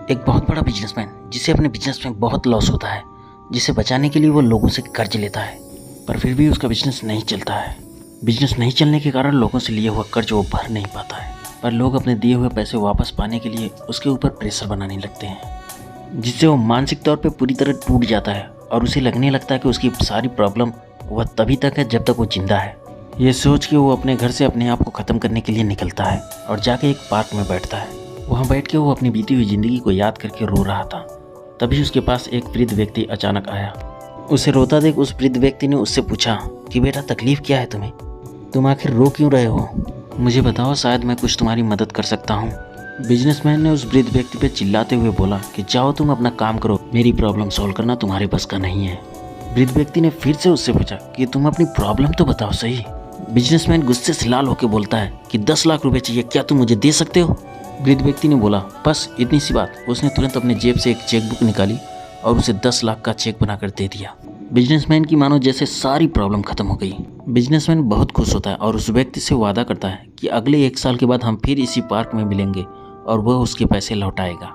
एक बहुत बड़ा बिजनेसमैन जिसे अपने बिजनेस में बहुत लॉस होता है, जिसे बचाने के लिए वो लोगों से कर्ज लेता है, पर फिर भी उसका बिजनेस नहीं चलता है। बिजनेस नहीं चलने के कारण लोगों से लिया हुआ कर्ज वो भर नहीं पाता है, पर लोग अपने दिए हुए पैसे वापस पाने के लिए उसके ऊपर प्रेशर बनाने लगते हैं, जिससे वो मानसिक तौर पे पूरी तरह टूट जाता है और उसे लगने लगता है कि उसकी सारी प्रॉब्लम वह तभी तक है जब तक वो जिंदा है। ये सोच के वो अपने घर से अपने आप को ख़त्म करने के लिए निकलता है और जाके एक पार्क में बैठता है। वहाँ बैठ के वो अपनी बीती हुई ज़िंदगी को याद करके रो रहा था। तभी उसके पास एक वृद्ध व्यक्ति अचानक आया। उसे रोता देख उस वृद्ध व्यक्ति ने उससे पूछा कि बेटा, तकलीफ़ क्या है तुम्हें? तुम आखिर रो क्यों रहे हो? मुझे बताओ, शायद मैं कुछ तुम्हारी मदद कर सकता हूँ। बिजनेसमैन ने उस वृद्ध व्यक्ति पर चिल्लाते हुए बोला कि जाओ तुम अपना काम करो, मेरी प्रॉब्लम सॉल्व करना तुम्हारे बस का नहीं है। वृद्ध व्यक्ति ने फिर से उससे पूछा कि तुम अपनी प्रॉब्लम तो बताओ सही। बिजनेसमैन गुस्से से लाल होकर बोलता है कि 10 लाख रुपए चाहिए, क्या तुम मुझे दे सकते हो? वृद्ध व्यक्ति ने बोला, बस इतनी सी बात। उसने तुरंत अपने जेब से एक चेकबुक निकाली और उसे 10 लाख का चेक बनाकर दे दिया। बिजनेसमैन की मानो जैसे सारी प्रॉब्लम खत्म हो गई। बिजनेसमैन बहुत खुश होता है और उस व्यक्ति से वादा करता है कि अगले 1 साल के बाद हम फिर इसी पार्क में मिलेंगे और वह उसके पैसे लौटाएगा।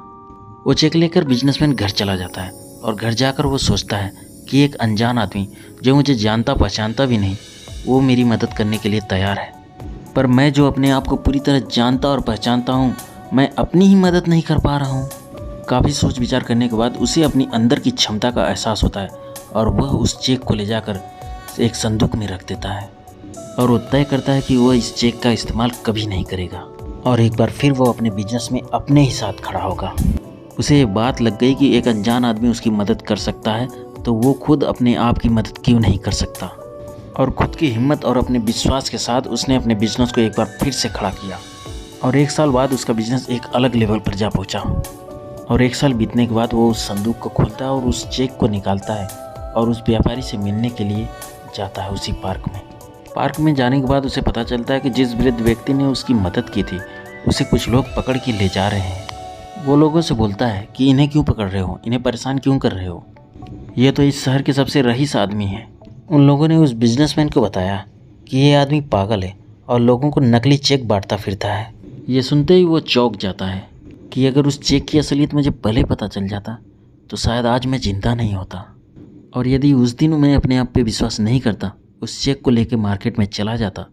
वो चेक लेकर बिजनेसमैन घर चला जाता है और घर जाकर वो सोचता है कि एक अनजान आदमी जो मुझे जानता पहचानता भी नहीं, वो मेरी मदद करने के लिए तैयार है, पर मैं जो अपने आप को पूरी तरह जानता और पहचानता हूँ, मैं अपनी ही मदद नहीं कर पा रहा हूँ। काफ़ी सोच विचार करने के बाद उसे अपनी अंदर की क्षमता का एहसास होता है और वह उस चेक को ले जाकर एक संदूक में रख देता है और वो तय करता है कि वह इस चेक का इस्तेमाल कभी नहीं करेगा और एक बार फिर वो अपने बिजनेस में अपने ही साथ खड़ा होगा। उसे ये बात लग गई कि एक अनजान आदमी उसकी मदद कर सकता है, तो वो खुद अपने आप की मदद क्यों नहीं कर सकता। और खुद की हिम्मत और अपने विश्वास के साथ उसने अपने बिजनेस को एक बार फिर से खड़ा किया और 1 साल बाद उसका बिजनेस एक अलग लेवल पर जा पहुंचा। और 1 साल बीतने के बाद वो उस संदूक को खोलता है और उस चेक को निकालता है और उस व्यापारी से मिलने के लिए जाता है उसी पार्क में। पार्क में जाने के बाद उसे पता चलता है कि जिस वृद्ध व्यक्ति ने उसकी मदद की थी, उसे कुछ लोग पकड़ के ले जा रहे हैं। वो लोगों से बोलता है कि इन्हें क्यों पकड़ रहे हो, इन्हें परेशान क्यों कर रहे हो, ये तो इस शहर के सबसे रईस आदमी हैं। उन लोगों ने उस बिजनेसमैन को बताया कि ये आदमी पागल है और लोगों को नकली चेक बांटता फिरता है। ये सुनते ही वो चौंक जाता है कि अगर उस चेक की असलियत मुझे पहले पता चल जाता तो शायद आज मैं जिंदा नहीं होता, और यदि उस दिन मैं अपने आप पे विश्वास नहीं करता, उस चेक को लेकर मार्केट में चला जाता,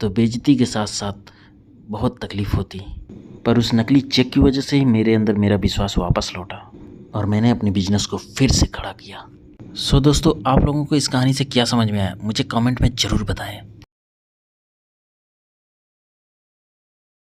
तो बेइज्जती के साथ साथ बहुत तकलीफ होती। पर उस नकली चेक की वजह से ही मेरे अंदर मेरा विश्वास वापस लौटा और मैंने अपने बिजनेस को फिर से खड़ा किया। सो दोस्तों, आप लोगों को इस कहानी से क्या समझ में आया, मुझे कमेंट में ज़रूर बताएं।